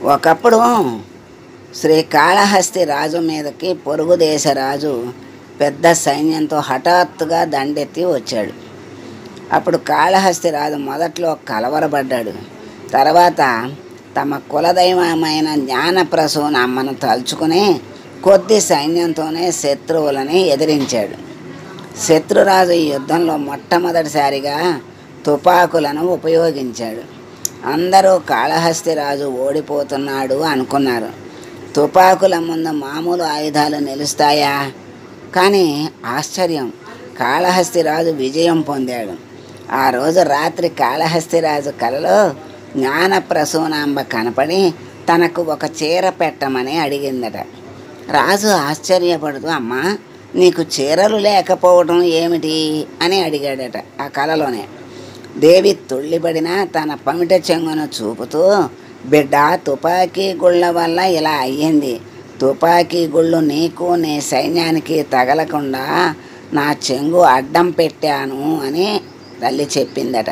ఒకప్పుడు శ్రీకాళహస్తి రాజు మీదకి పొరుగు దేశ రాజు పెద్ద సైన్యంతో హఠాత్తుగా దండెత్తి వచ్చాడు. అప్పుడు కాళహస్తి రాజు మొదట్లో కలవరపడ్డాడు. తర్వాత తమ కులదైవమైన జ్ఞానప్రసూన అమ్మను తలుచుకుని కొద్ది సైన్యంతోనే శత్రువులని ఎదిరించాడు. శత్రురాజు ఈ యుద్ధంలో మొట్టమొదటిసారిగా తుపాకులను ఉపయోగించాడు. అందరూ కాళహస్తి రాజు ఓడిపోతున్నాడు అనుకున్నారు. తుపాకుల ముందు మామూలు ఆయుధాలు నిలుస్తాయా? కానీ ఆశ్చర్యం, కాళహస్తి రాజు విజయం పొందాడు. ఆ రోజు రాత్రి కాళహస్తి రాజు కలలో జ్ఞానప్రసూనాంబ కనపడి తనకు ఒక చీర పెట్టమని అడిగిందట. రాజు ఆశ్చర్యపడుతూ, అమ్మా, నీకు చీరలు లేకపోవడం ఏమిటి అని అడిగాడట ఆ కలలోనే. దేవి తుళ్ళిపడిన తన పమిట చెంగును చూపుతూ, బిడ్డ, తుపాకీ గుళ్ళ వల్ల ఇలా అయ్యింది. తుపాకీ గుళ్ళు నీకు నీ సైన్యానికి తగలకుండా నా చెంగు అడ్డం పెట్టాను అని తల్లి చెప్పిందట.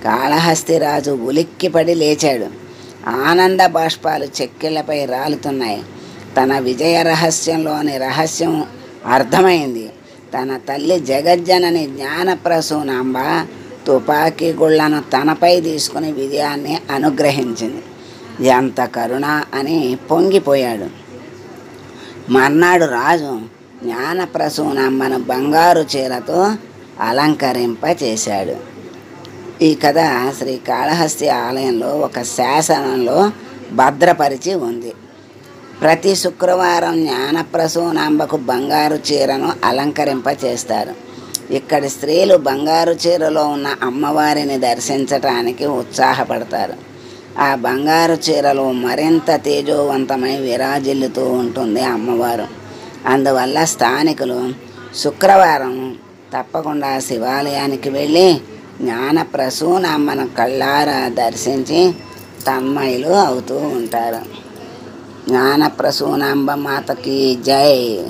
కాళహస్తి రాజు ఉలిక్కిపడి లేచాడు. ఆనంద బాష్పాలు చెక్కిళ్లపై రాలుతున్నాయి. తన విజయ రహస్యంలోని రహస్యం అర్థమైంది. తన తల్లి జగజ్జనని జ్ఞానప్రసూనాంబ తుపాకీ గుళ్లను తనపై తీసుకుని విజయాన్ని అనుగ్రహించింది. ఎంత కరుణ అని పొంగిపోయాడు. మర్నాడు రాజు జ్ఞానప్రసూనాంబను బంగారు చీరతో అలంకరింపచేశాడు. ఈ కథ శ్రీకాళహస్తి ఆలయంలో ఒక శాసనంలో భద్రపరిచి ఉంది. ప్రతి శుక్రవారం జ్ఞానప్రసూనాంబకు బంగారు చీరను అలంకరింపచేస్తారు. ఇక్కడి స్త్రీలు బంగారు చీరలో ఉన్న అమ్మవారిని దర్శించటానికి ఉత్సాహపడతారు. ఆ బంగారు చీరలో మరింత తేజోవంతమై విరాజిల్లుతూ ఉంటుంది అమ్మవారు. అందువల్ల స్థానికులు శుక్రవారం తప్పకుండా శివాలయానికి వెళ్ళి జ్ఞానప్రసూనాంబను కళ్ళారా దర్శించి తన్మయులు అవుతూ ఉంటారు. జ్ఞానప్రసూనాంబ మాతకి జై.